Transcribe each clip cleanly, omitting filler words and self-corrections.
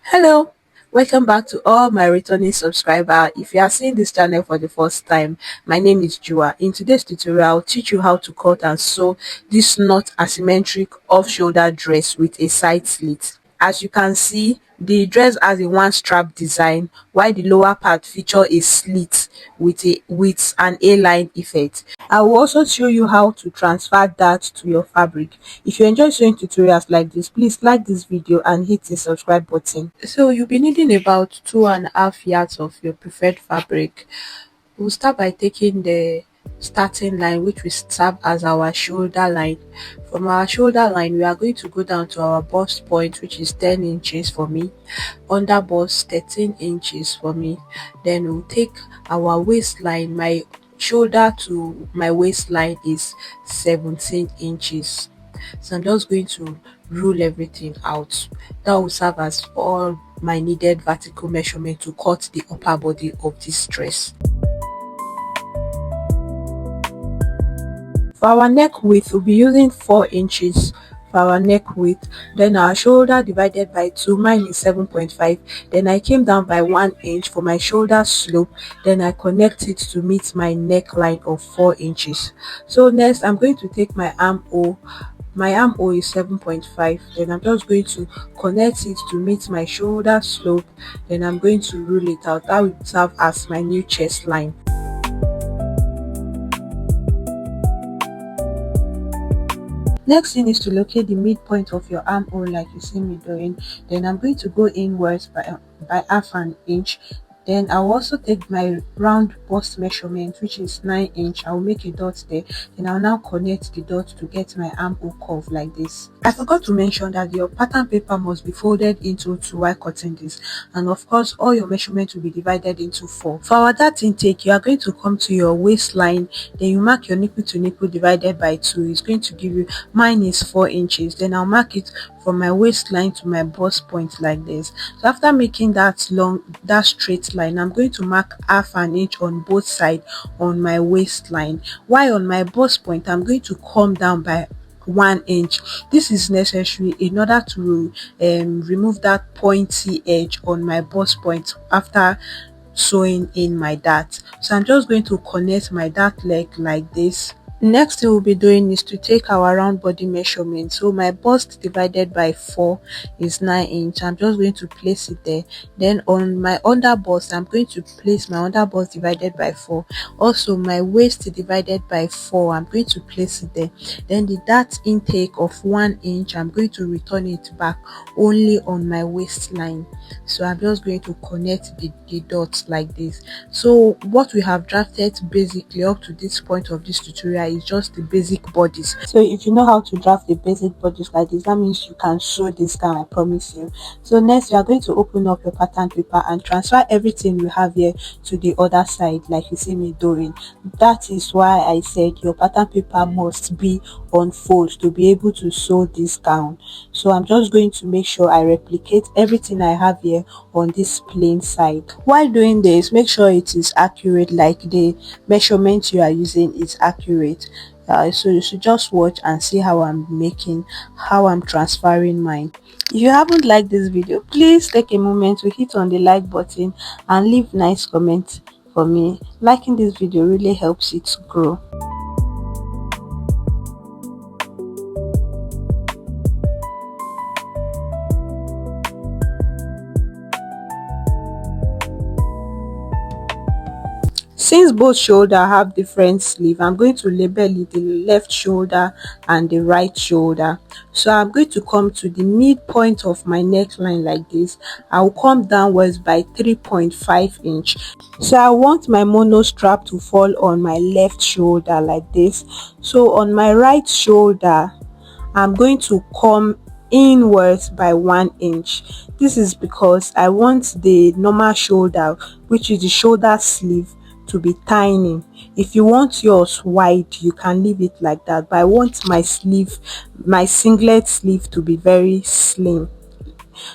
Hello, welcome back to all my returning subscriber. If you are seeing this channel for the first time, my name is Jua. In today's tutorial, I'll teach you how to cut and sew this not asymmetric off-shoulder dress with a side slit. As you can see, the dress has a one strap design, while the lower part feature a slit with an A-line effect. I will also show you how to transfer that to your fabric. If you enjoy showing tutorials like this, please like this video and hit the subscribe button. So you'll be needing about 2.5 yards of your preferred fabric. We'll start by taking the starting line, which will serve as our shoulder line. From our shoulder line, we are going to go down to our bust point, which is 10 inches for me, under bust 13 inches for me. Then we'll take our waistline. My shoulder to my waistline is 17 inches. So I'm just going to rule everything out. That will serve as all my needed vertical measurement to cut the upper body of this dress. For our neck width, we'll be using 4 inches for our neck width. Then our shoulder divided by 2, mine is 7.5. Then I came down by 1 inch for my shoulder slope. Then I connect it to meet my neckline of 4 inches. So next, I'm going to take my armhole. My armhole is 7.5. Then I'm just going to connect it to meet my shoulder slope. Then I'm going to rule it out. That will serve as my new chest line. Next thing is to locate the midpoint of your armhole like you see me doing. Then I'm going to go inwards by half an inch. Then I'll also take my round bust measurement, which is 9 inch. I'll make a dot there. Then I'll now connect the dot to get my armhole curve like this. I forgot to mention that your pattern paper must be folded into 2 while cutting this. And of course, all your measurements will be divided into 4. For our dart intake, you are going to come to your waistline. Then you mark your nipple to nipple divided by 2. It's going to give you, mine is 4 inches. Then I'll mark it from my waistline to my bust point like this. So after making that straight line, I'm going to mark half an inch on both sides on my waistline, while on my bust point I'm going to come down by 1 inch. This is necessary in order to remove that pointy edge on my bust point after sewing in my dart. So I'm just going to connect my dart leg like this. Next thing we'll be doing is to take our round body measurement. So my bust divided by 4 is 9 inch. I'm just going to place it there. Then on my under bust, I'm going to place my under bust divided by 4. Also my waist divided by 4, I'm going to place it there. Then the dart intake of 1 inch, I'm going to return it back only on my waistline. So I'm just going to connect the dots like this. So what we have drafted basically up to this point of this tutorial is just the basic bodies. So if you know how to draft the basic bodies like this, that means you can sew this gown, I promise you. So next, we are going to open up your pattern paper and transfer everything we have here to the other side like you see me doing. That is why I said your pattern paper must be on fold to be able to sew this gown. So I'm just going to make sure I replicate everything I have here on this plain side. While doing this, make sure it is accurate, like the measurement you are using is accurate. So you should just watch and see how I'm transferring mine. If you haven't liked this video, please take a moment to hit on the like button and leave nice comments for me. Liking this video really helps it grow. Since both shoulder have different sleeve, I'm going to label it the left shoulder and the right shoulder. So I'm going to come to the midpoint of my neckline like this. I'll come downwards by 3.5 inch. So I want my monostrap to fall on my left shoulder like this. So on my right shoulder, I'm going to come inwards by 1 inch. This is because I want the normal shoulder, which is the shoulder sleeve, to be tiny. If you want yours wide, you can leave it like that, but I want my singlet sleeve to be very slim.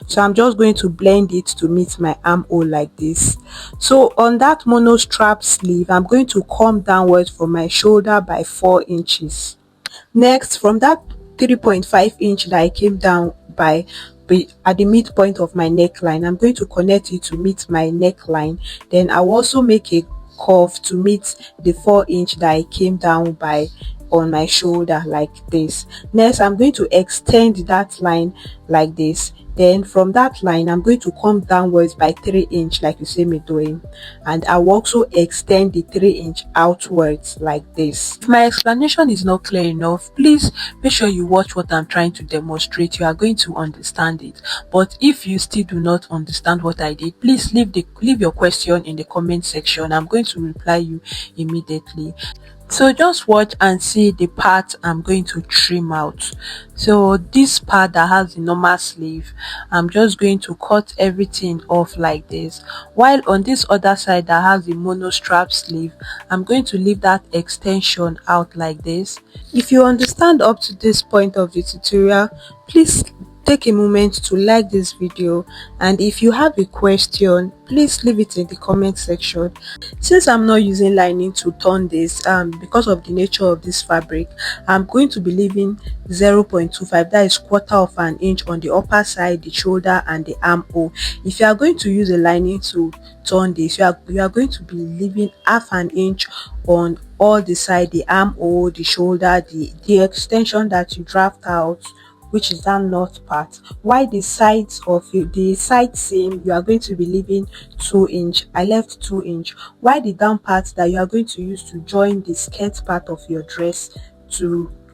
So I'm just going to blend it to meet my armhole like this. So on that monostrap sleeve, I'm going to come downwards from my shoulder by 4 inches. Next, from that 3.5 inch that I came down by at the midpoint of my neckline. I'm going to connect it to meet my neckline. Then I'll also make a curve to meet the 4 inch that I came down by on my shoulder like this. Next, I'm going to extend that line like this. Then from that line, I'm going to come downwards by 3 inch like you see me doing, and I will also extend the 3 inch outwards like this. If my explanation is not clear enough, please make sure you watch what I'm trying to demonstrate. You are going to understand it. But if you still do not understand what I did, please leave your question in the comment section. I'm going to reply you immediately. So just watch and see the part I'm going to trim out. So this part that has the normal sleeve, I'm just going to cut everything off like this, while on this other side that has the monostrap sleeve, I'm going to leave that extension out like this. If you understand up to this point of the tutorial, please take a moment to like this video, and if you have a question, please leave it in the comment section. Since I'm not using lining to turn this, because of the nature of this fabric, I'm going to be leaving 0.25, that is quarter of an inch on the upper side, the shoulder and the armhole. If you are going to use a lining to turn this, you are going to be leaving half an inch on all the side, the armhole, the shoulder, the extension that you draft out, which is that knot part, while the sides of the side seam you are going to be leaving 2 inch. I left 2 inch, while the down part that you are going to use to join the skirt part of your dress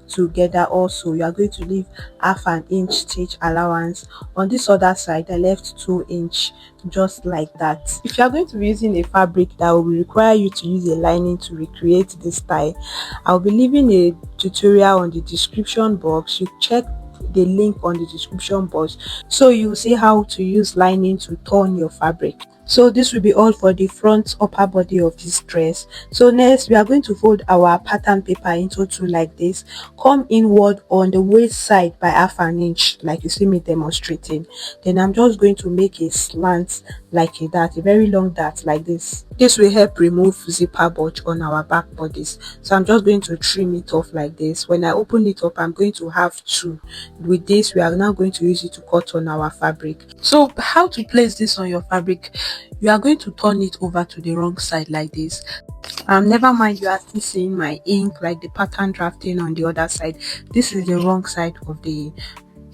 together, also you are going to leave half an inch stitch allowance. On this other side I left 2 inch, just like that. If you are going to be using a fabric that will require you to use a lining to recreate this style, I'll be leaving a tutorial on the description box. You check the link on the description box so you see how to use lining to turn your fabric. So this will be all for the front upper body of this dress. So next we are going to fold our pattern paper into two like this, come inward on the waist side by half an inch like you see me demonstrating. Then I'm just going to make a slant like a dart, a very long dart like this. This will help remove zipper bulge on our back bodies. So I'm just going to trim it off like this. When I open it up, I'm going to have two. With this, we are now going to use it to cut on our fabric. So how to place this on your fabric? You are going to turn it over to the wrong side like this. Never mind, you are still seeing my ink like the pattern drafting on the other side. This is the wrong side of the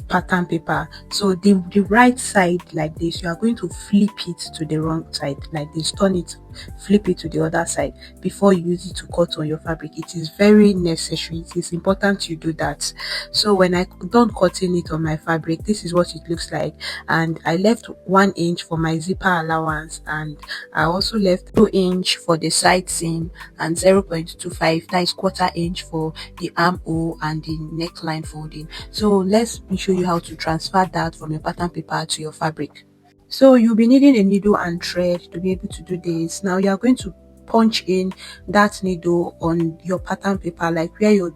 pattern paper. So the right side like this, you are going to flip it to the wrong side like this. Turn it, flip it to the other side before you use it to cut on your fabric. It is very necessary, it is important you do that. So when I done cutting it on my fabric, this is what it looks like, and I left 1 inch for my zipper allowance, and I also left 2 inch for the side seam and 0.25, that is quarter inch for the armhole and the neckline folding. So let's show you how to transfer that from your pattern paper to your fabric. So you'll be needing a needle and thread to be able to do this. Now you are going to punch in that needle on your pattern paper like where your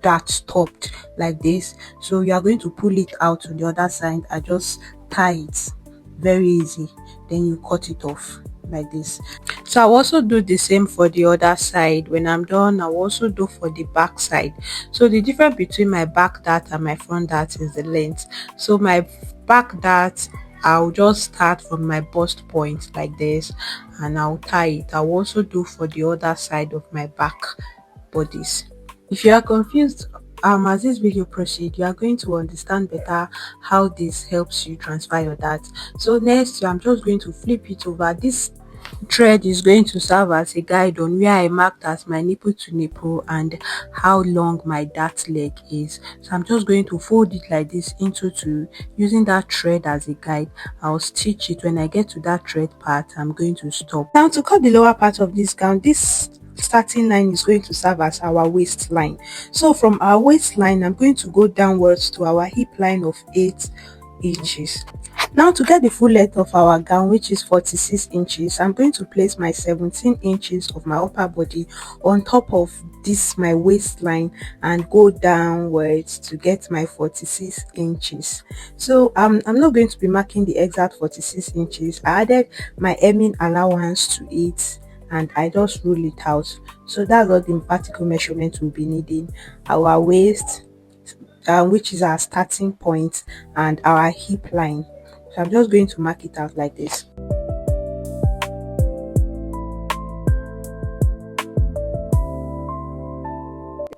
dart stopped like this. So you are going to pull it out on the other side and just tie it, very easy. Then you cut it off like this. So I'll also do the same for the other side. When I'm done, I'll also do for the back side. So the difference between my back dart and my front dart is the length. So my back dart, I'll just start from my bust point like this and I'll tie it. I'll also do for the other side of my back bodice. If you are confused as this video proceeds, you are going to understand better how this helps you transfer your dart. So next, I'm just going to flip it over. This thread is going to serve as a guide on where I marked as my nipple to nipple and how long my dart leg is. So I'm just going to fold it like this into two, using that thread as a guide. I'll stitch it. When I get to that thread part, I'm going to stop. Now to cut the lower part of this gown, this starting line is going to serve as our waistline. So from our waistline, I'm going to go downwards to our hip line of 8 inches. Now to get the full length of our gown, which is 46 inches, I'm going to place my 17 inches of my upper body on top of this my waistline and go downwards to get my 46 inches. So I'm not going to be marking the exact 46 inches. I added my hemming allowance to it and I just rule it out. So that's what the vertical measurement will be needing. Our waist which is our starting point, and our hip line. So I'm just going to mark it out like this.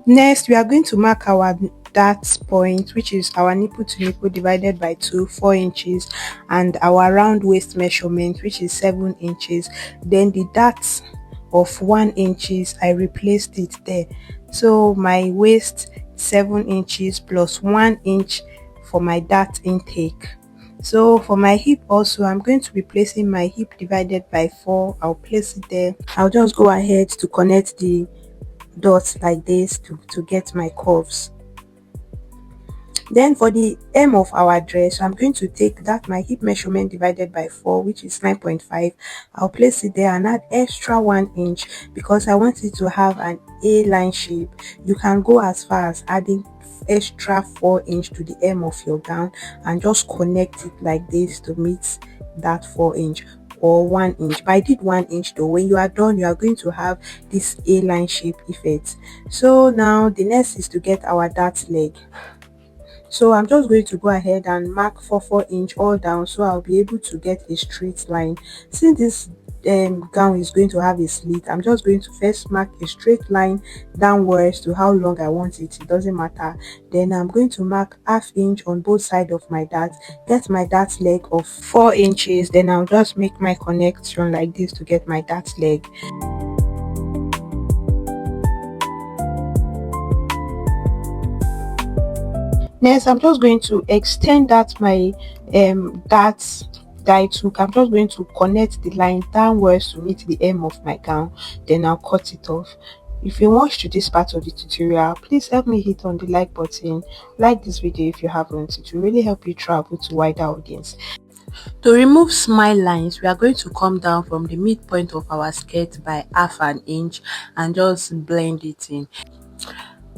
Next, we are going to mark our dart point, which is our nipple to nipple divided by 2, 4 inches, and our round waist measurement, which is 7 inches. Then the dart of 1 inches, I replaced it there. So my waist 7 inches plus 1 inch for my dart intake. So for my hip also, I'm going to be placing my hip divided by 4. I'll place it there. I'll just go ahead to connect the dots like this to get my curves. Then for the hem of our dress, I'm going to take that my hip measurement divided by 4, which is 9.5. I'll place it there and add extra 1 inch because I want it to have an A-line shape. You can go as far as adding extra 4 inch to the hem of your gown and just connect it like this to meet that 4 inch or 1 inch. But I did 1 inch though. When you are done, you are going to have this A-line shape effect. So now the next is to get our dart leg. So I'm just going to go ahead and mark 4 inch all down, so I'll be able to get a straight line. Since this gown is going to have a slit, I'm just going to first mark a straight line downwards to how long I want it. It doesn't matter. Then I'm going to mark ½ inch on both sides of my dart, get my dart leg of 4 inches. Then I'll just make my connection like this to get my dart leg. Next, I'm just going to extend that my that I took. I'm just going to connect the line downwards to meet the hem of my gown. Then I'll cut it off. If you watched to this part of the tutorial, please help me hit on the like button. Like this video if you haven't. It will really help you travel to wider audience. To remove smile lines, we are going to come down from the midpoint of our skirt by ½ inch and just blend it in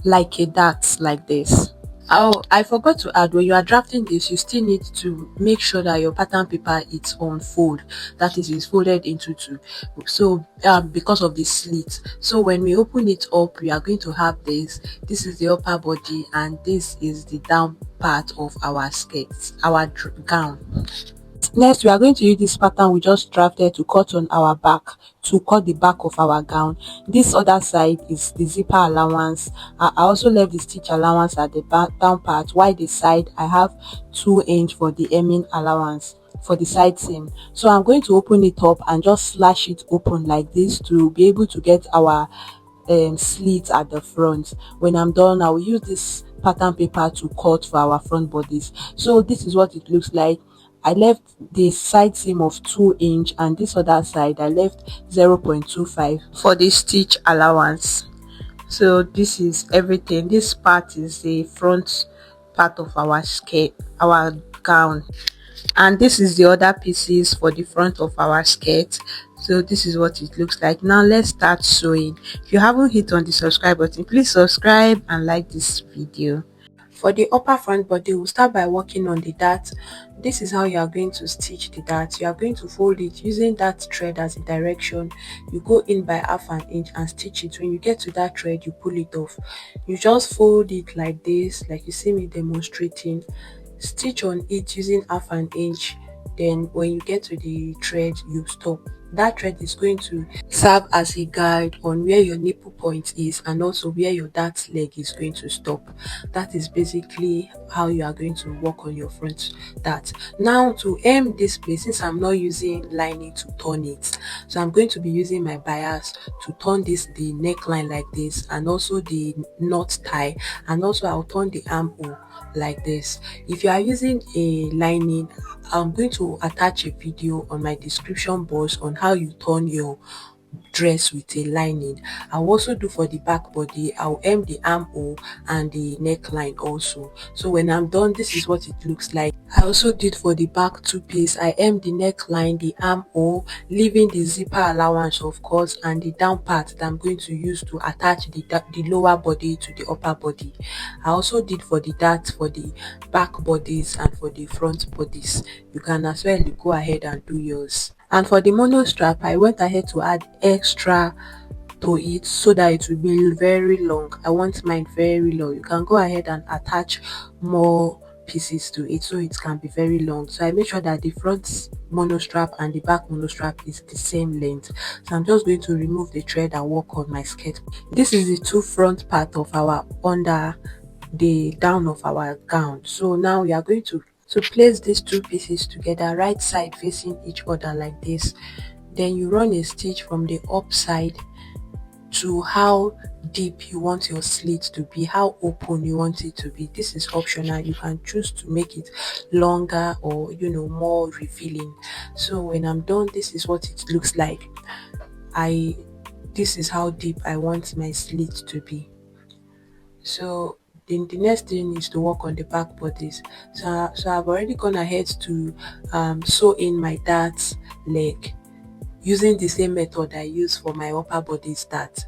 like a dart like this. Oh, I forgot to add, when you are drafting this, you still need to make sure that your pattern paper is on fold, that is, it's folded into two. So because of the slit, so when we open it up, we are going to have this is the upper body and this is the down part of our skirt, our gown. Next, we are going to use this pattern we just drafted to cut on our back, to cut the back of our gown. This other side is the zipper allowance. I also left the stitch allowance at the down part, while the side I have 2 inch for the hemming allowance for the side seam. So I'm going to open it up and just slash it open like this to be able to get our slit at the front. When I'm done, I will use this pattern paper to cut for our front bodies. So this is what it looks like. I left the side seam of 2 inch and this other side I left 0.25 for the stitch allowance. So this is everything. This part is the front part of our skirt, our gown, and this is the other pieces for the front of our skirt. So this is what it looks like. Now let's start sewing. If you haven't hit on the subscribe button, please subscribe and like this video. For the upper front body, we'll start by working on the dart. This is how you are going to stitch the dart. You are going to fold it using that thread as a direction. You go in by ½ inch and stitch it. When you get to that thread, you pull it off. You just fold it like this, like you see me demonstrating. Stitch on it using ½ inch. Then when you get to the thread, you stop. That thread is going to serve as a guide on where your nipple point is and also where your dart leg is going to stop. That is basically how you are going to work on your front dart. Now to hem this place, since I'm not using lining to turn it, so I'm going to be using my bias to turn the neckline like this, and also the knot tie, and also I'll turn the armhole like this. If you are using a lining, I'm going to attach a video on my description box on how you turn your dress with a lining. I'll also do for the back body. I'll hem the armhole and the neckline also. So when I'm done, this is what it looks like. I also did for the back two piece. I hem the neckline, the armhole, leaving the zipper allowance of course, and the down part that I'm going to use to attach the lower body to the upper body. I also did for the dart for the back bodies and for the front bodies. You can as well go ahead and do yours. And for the mono strap, I went ahead to add extra to it so that it will be very long. I want mine very long. You can go ahead and attach more pieces to it so it can be very long. So I make sure that the front monostrap and the back monostrap is the same length. So I'm just going to remove the thread and work on my skirt. This is the two front part of our under the down of our gown. So now we are going to place these two pieces together, right side facing each other like this. Then you run a stitch from the up side to how deep you want your slit to be, how open you want it to be. This is optional. You can choose to make it longer or more revealing. So when I'm done, this is what it looks like. I This is how deep I want my slit to be. So the next thing is to work on the back bodice. So I've already gone ahead to sew in my dart leg using the same method I use for my upper body dart.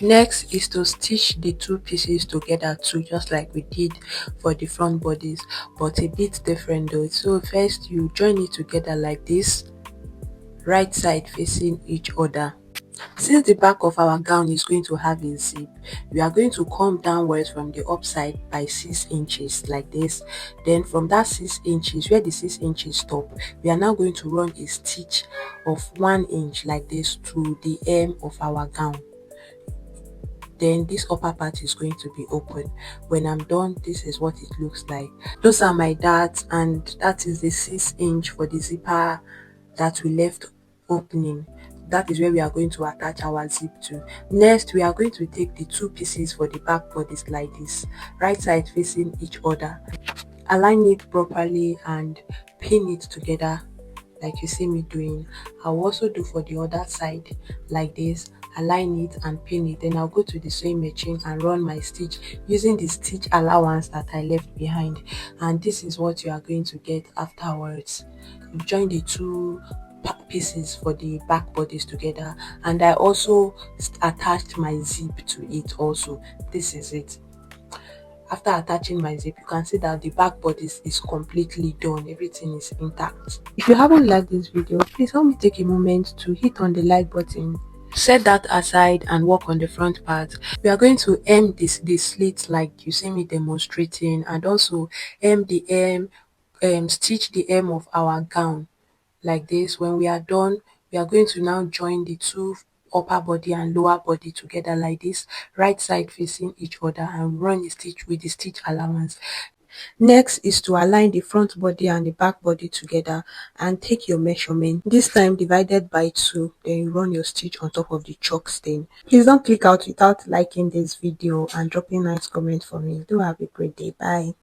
Next is to stitch the two pieces together too, just like we did for the front bodies, but a bit different though. So first you join it together like this, right side facing each other. Since the back of our gown is going to have a zip, we are going to come downwards from the upside by 6 inches like this. Then from that 6 inches, where the 6 inches stop, we are now going to run a stitch of 1 inch like this to the hem of our gown. Then this upper part is going to be open. When I'm done, this is what it looks like. Those are my darts, and that is the 6 inch for the zipper that we left opening. That is where we are going to attach our zip to. Next, we are going to take the two pieces for the back bodice like this, right side facing each other. Align it properly and pin it together like you see me doing. I'll also do for the other side like this. Align it and pin it. Then I'll go to the sewing machine and run my stitch using the stitch allowance that I left behind. And this is what you are going to get afterwards. You join the two pieces for the back bodies together, and I also attached my zip to it also. This is it. After attaching my zip, you can see that the back bodice is completely done. Everything is intact. If you haven't liked this video, please help me take a moment to hit on the like button. Set that aside and work on the front part. We are going to hem the slit like you see me demonstrating, and also hem the hem, stitch the hem of our gown like this. When we are done, we are going to now join the two upper body and lower body together like this, right side facing each other, and run a stitch with the stitch allowance. Next is to align the front body and the back body together and take your measurement, this time divided by 2. Then you run your stitch on top of the chalk stain. Please don't click out without liking this video and dropping nice comment for me. Do have a great day. Bye.